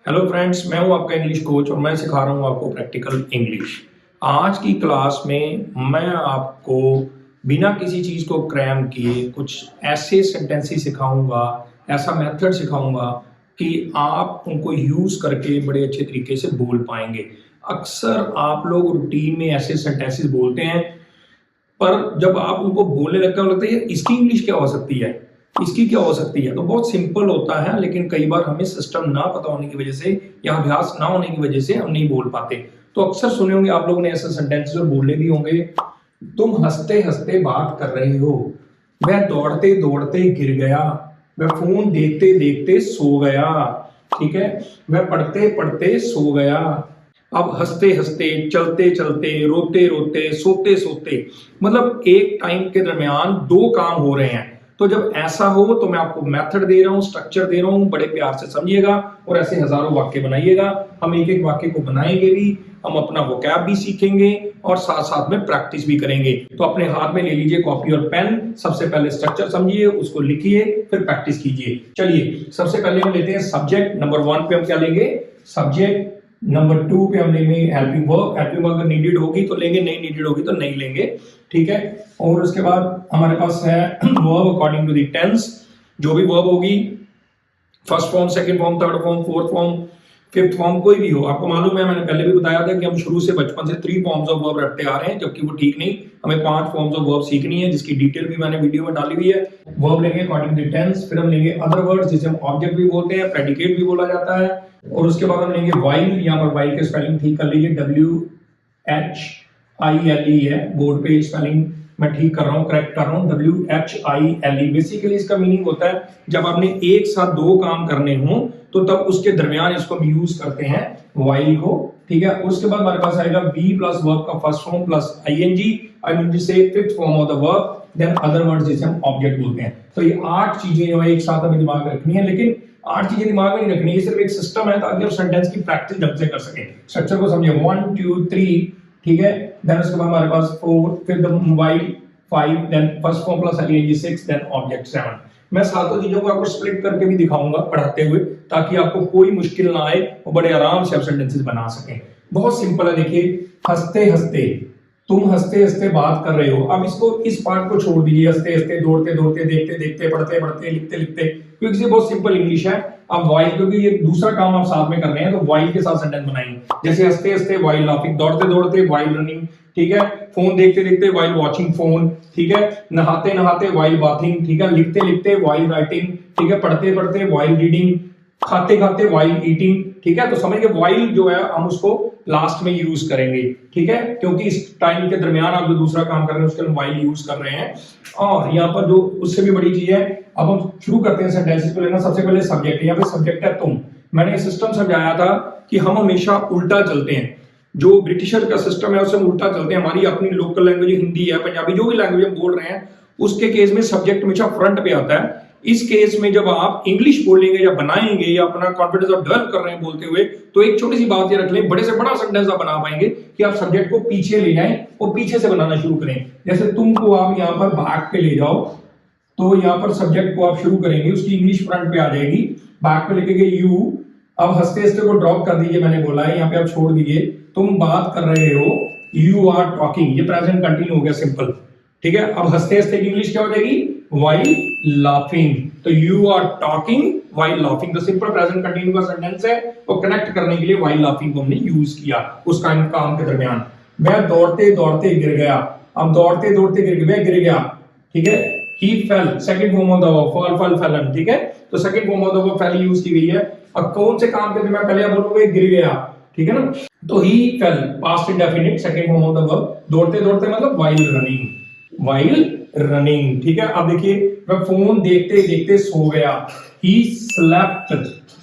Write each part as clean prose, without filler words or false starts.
Hello friends, मैं हूं आपका इंग्लिश कोच और मैं सिखा रहा हूं आपको प्रैक्टिकल इंग्लिश। आज की क्लास में मैं आपको बिना किसी चीज़ को क्रैम किए कुछ ऐसे सेंटेंसेस सिखाऊंगा, ऐसा मेथड सिखाऊंगा कि आप उनको यूज़ करके बड़े अच्छे तरीके से बोल पाएंगे। अक्सर आप लोग रूटीन में ऐसे सेंटेंसेस बोलते हैं, पर जब आप उनको बोलने लगते हैं लगता है यार इसकी इंग्लिश क्या हो सकती है, इसकी क्या हो सकती है। तो बहुत सिंपल होता है, लेकिन कई बार हमें सिस्टम ना पता होने की वजह से या अभ्यास ना होने की वजह से हम नहीं बोल पाते। तो अक्सर सुने होंगे आप लोगों ने ऐसे सेंटेंसेस और बोले भी होंगे। तुम हंसते हंसते बात कर रहे हो, मैं दौड़ते दौड़ते गिर गया, मैं फोन देखते देखते सो गया, ठीक है, मैं पढ़ते पढ़ते सो गया। अब हंसते हंसते, चलते चलते, रोते रोते, सोते सोते, मतलब एक टाइम के दरमियान दो काम हो रहे हैं। तो जब ऐसा हो तो मैं आपको मेथड दे रहा हूं, स्ट्रक्चर दे रहा हूं, बड़े प्यार से समझिएगा और ऐसे हजारों वाक्य बनाइएगा। हम एक एक वाक्य को बनाएंगे भी, हम अपना वोकैब भी सीखेंगे और साथ साथ में प्रैक्टिस भी करेंगे। तो अपने हाथ में ले लीजिए कॉपी और पेन, सबसे पहले स्ट्रक्चर समझिए, उसको लिखिए, फिर प्रैक्टिस कीजिए। चलिए सबसे पहले हम लेते हैं सब्जेक्ट। नंबर 1 पे हम क्या लेंगे? सब्जेक्ट। नंबर 2 पे हम लेंगे हेल्पिंग वर्ब। हेल्पिंग वर्ब अगर नीडेड होगी तो लेंगे, नहीं नीडेड होगी तो नहीं लेंगे, ठीक है। और उसके बाद हमारे पास है verb according to the tense. जो भी वर्ब होगी, first form, second form, third form, fourth form, fifth form, कोई भी हो। आपको मालूम है, मैंने पहले भी बताया था कि हम शुरू से बचपन से 3 फॉर्म्स ऑफ वर्ब रखते आ रहे हैं, जबकि वो ठीक नहीं। हमें 5 फॉर्म्स ऑफ वर्ब सीखनी है, जिसकी डिटेल भी मैंने वीडियो में डाली हुई है। वर्ब लेंगे अकॉर्डिंग टू टेंस, फिर हम लेंगे अदर वर्ड्स, जिसे हम ऑब्जेक्ट भी बोलते हैं, प्रेडिकेट भी बोला जाता है। और उसके बाद हम लेंगे वाइल। यहाँ पर वाइल के स्पेलिंग ठीक कर लीजिए, WHILE है, बोर्ड पे स्पेलिंग मैं ठीक कर रहा हूँ, करेक्ट कर रहा हूँ, WHILE। बेसिकली इसका मीनिंग होता है जब आपने एक साथ दो काम करने हो तो तब उसके दरमियान इसको हम यूज करते हैं, वाइल को, ठीक है। उसके बाद हमारे पास आएगा बी प्लस वर्ब का फर्स्ट फॉर्म प्लस ING से fifth form of the verb, then other words जिसे हम ऑब्जेक्ट बोलते हैं। तो ये 8 चीजें जो है एक साथ हमें दिमाग में रखनी है, लेकिन 8 चीजें दिमाग में नहीं रखनी है, सिर्फ एक सिस्टम है ताकि आप सेंटेंस की प्रैक्टिस ढंग से कर सकें। स्ट्रक्चर को समझिए, 1 2 3, ठीक है। देन उसके बाद हमारे पास 4, फिर the mobile 5, then first form plus ING 6, then object 7। मैं सातों चीजों को आपको स्प्लिट करके भी दिखाऊंगा पढ़ाते हुए, ताकि आपको कोई मुश्किल ना आए और बड़े आराम से आप सेंटेंसेस बना सकें। बहुत सिंपल है, देखिए, हंसते हंसते, तुम हंसते हंसते बात कर रहे हो। अब इसको, इस पार्ट को छोड़ दीजिए, हंसते हंसते, दौड़ते दौड़ते, देखते देखते, पढ़ते पढ़ते, लिखते लिखते, क्योंकि ये बहुत सिंपल इंग्लिश है। अब वाइल, क्योंकि ये दूसरा काम आप साथ में कर रहे हैं, तो वाइल के साथ सेंटेंस बनाएंगे। जैसे हंसते हंसते वाइल लाफिंग, दौड़ते दौड़ते वाइल रनिंग, ठीक है, फोन देखते देखते वाइल वॉचिंग फोन, ठीक है, नहाते नहाते वाइल बाथिंग, ठीक है, लिखते लिखते वाइल राइटिंग, ठीक है, पढ़ते पढ़ते वाइल रीडिंग, खाते खाते वाइल ईटिंग, ठीक है। तो समझ के वाइल जो है हम उसको लास्ट में यूज करेंगे, ठीक है, क्योंकि इस टाइम के दरमियान आप जो दूसरा काम कर रहे हैं उसके लिए वाइल यूज कर रहे हैं। और यहाँ पर जो उससे भी बड़ी चीज है, अब हम शुरू करते हैं सेंटेंसेस को लेना। सबसे पहले सब्जेक्ट, यहाँ पे सब्जेक्ट है तुम। मैंने सिस्टम समझाया था कि हम हमेशा उल्टा चलते हैं। जो ब्रिटिशर का सिस्टम है उससे हम उल्टा चलते हैं। हमारी अपनी लोकल लैंग्वेज हिंदी है, पंजाबी, जो भी लैंग्वेज हम बोल रहे हैं, उसके केस में सब्जेक्ट हमेशा फ्रंट पे आता है। इस केस में जब आप इंग्लिश बोलेंगे या बनाएंगे या अपना कॉन्फिडेंस आप डेवलप कर रहे हैं बोलते हुए, तो एक छोटी सी बात ये रख लें, बड़े से बड़ा सेंटेंस आप बना पाएंगे कि आप सब्जेक्ट को पीछे ले जाएं और पीछे से बनाना शुरू करें। जैसे तुम को आप यहाँ पर भाग पे ले जाओ, तो यहाँ पर सब्जेक्ट को आप शुरू करेंगे, उसकी इंग्लिश फ्रंट पे आ जाएगी, भाग पे लिखेंगे यू। अब हंसते हंसते को ड्रॉप कर दीजिए, मैंने बोला है, यहाँ पे आप छोड़ दीजिए, तुम बात कर रहे हो, यू आर टॉकिंग, ये प्रेजेंट कंटिन्यू हो गया, सिंपल, ठीक है। अब हंसते हंसते की इंग्लिश क्या हो जाएगी? While laughing. तो you are talking while laughing, तो सिंपल प्रेजेंट कंटिन्यू का सेंटेंस है, और कनेक्ट करने के लिए व्हाइल लाफिंग को हमने यूज किया उस काम के दरमियान। मैं दौड़ते दौड़ते गिर गया। अब दौड़ते दौड़ते गिर गया, ठीक है। He fell, second form of the verb, fall fall fallen, ठीक है। तो second form of the verb fell use की गई है। अब कौन से काम के दरमियान पहले आप बोलोगे गिर गया, ठीक है ना। तो he fell, past indefinite, second form of the verb, दौड़ते दौड़ते मतलब व्हाइल रनिंग, व्हाइल रनिंग, ठीक है। अब देखिए, मैं फोन देखते देखते सो गया, ही स्लेप्ट,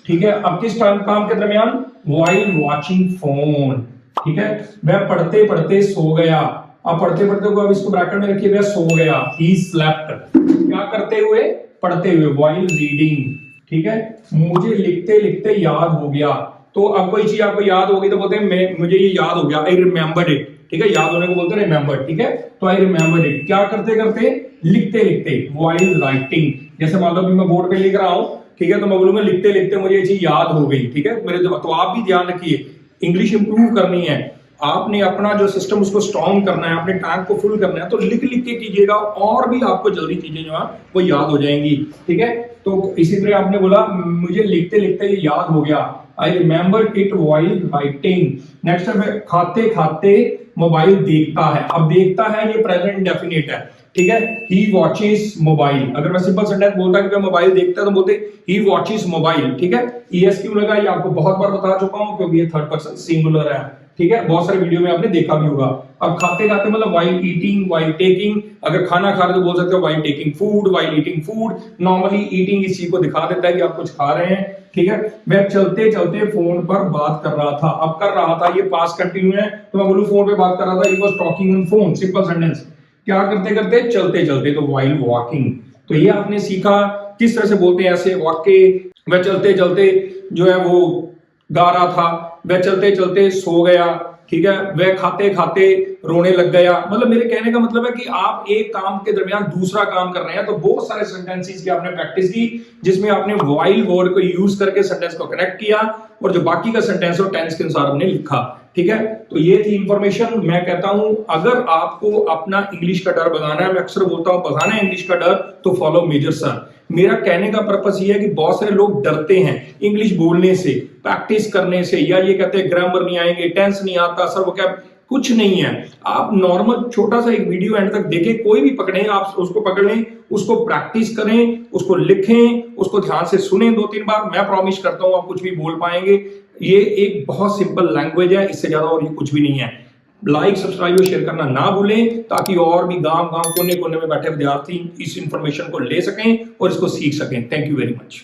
ठीक है। अब किस टाइम काम के दरमियान? व्हाइल वॉचिंग फोन, ठीक है। मैं पढ़ते पढ़ते सो गया। अब पढ़ते पढ़ते को अब इसको ब्रैकेट में रखिए, मैं सो गया, ही स्लेप्ट, क्या करते हुए? पढ़ते हुए, व्हाइल रीडिंग, ठीक है। मुझे लिखते लिखते याद हो गया। तो अब कोई चीज आपको याद होगी तो बोलते हैं मुझे ये याद हो गया, आई रिमेंबर्ड इट, ठीक है। याद होने को बोलते हैं रिमेंबर, ठीक है। तो आई रिमेंबर्ड इट, क्या करते करते? लिखते लिखते, व्हाइल राइटिंग। जैसे मान लो मैं बोर्ड पे लिख रहा हूं ठीक है, तो मैं बोलूंगा लिखते लिखते मुझे ये चीज याद हो गई, ठीक है मेरे। तो आप भी ध्यान रखिए, इंग्लिश इंप्रूव करनी है, आपने अपना जो सिस्टम उसको स्ट्रॉन्ग करना है, अपने टैंक को फुल करना है, तो लिख लिख के कीजिएगा और भी आपको जल्दी चीजें जो है वो याद हो जाएंगी, ठीक है। तो इसी तरह आपने बोला मुझे लिखते लिखते ये याद हो गया, I remember it while writing. Next है खाते खाते मोबाइल देखता है। अब देखता है ये प्रेजेंट इंडेफिनिट है, ठीक है। ही वॉचेस मोबाइल, अगर मैं सिंपल सेंटेंस बोलता कि मोबाइल देखता है तो बोलते ही वॉचेस मोबाइल, ठीक है। ईएस क्यों लगा ये आपको बहुत बार बता चुका हूं क्योंकि ये थर्ड पर्सन सिंगुलर है, ठीक है, बहुत सारे वीडियो में आपने देखा भी होगा। अब खाते खाते मतलब व्हाइल ईटिंग, व्हाइल टेकिंग, अगर खाना खा रहे तो बोल सकते हो while taking food, while eating food. Normally eating इस चीज को दिखा देता है कि आप कुछ खा रहे हैं, ठीक है। वह चलते चलते फोन पर बात कर रहा था। अब कर रहा था ये पास्ट कंटिन्यू है, तो मैं बोलूं फोन पे बात कर रहा था, he was talking on phone, simple sentence. क्या करते करते? चलते चलते, तो व्हाइल वॉकिंग। तो ये आपने सीखा किस तरह से बोलते हैं ऐसे वाक्य। वह चलते चलते जो है वो गा रहा था, वह चलते चलते सो गया, ठीक है, वह खाते खाते रोने लग गया। मतलब मेरे कहने का मतलब है कि आप एक काम के दरमियान दूसरा काम कर रहे हैं, तो बहुत सारे सेंटेंसेस की आपने प्रैक्टिस की जिसमें आपने व्हाइल वर्ड को यूज करके सेंटेंस को कनेक्ट किया और जो बाकी का सेंटेंस हो टेंस के अनुसार हमने लिखा, ठीक है। तो ये थी इंफॉर्मेशन। मैं कहता हूं अगर आपको अपना इंग्लिश का डर भगाना है, मैं अक्सर बोलता हूं भगाना है इंग्लिश का डर, तो फॉलो मेजर सर। मेरा कहने का पर्पस ये है कि बहुत सारे लोग डरते हैं इंग्लिश बोलने से, प्रैक्टिस करने से, या ये कहते हैं ग्रामर नहीं आएंगे, टेंस नहीं आता सर, वो क्या, कुछ नहीं है। आप नॉर्मल छोटा सा एक वीडियो एंड तक देखें, कोई भी पकड़े, आप उसको पकड़ लें, उसको प्रैक्टिस करें, उसको लिखें, उसको ध्यान से सुने 2-3 बार। मैं प्रॉमिस करता हूं आप कुछ भी बोल पाएंगे। ये एक बहुत सिंपल लैंग्वेज है, इससे ज्यादा और ये कुछ भी नहीं है। लाइक, सब्सक्राइब और शेयर करना ना भूलें ताकि और भी गांव गांव कोने कोने में बैठे विद्यार्थी इस इंफॉर्मेशन को ले सकें और इसको सीख सकें। Thank you very much.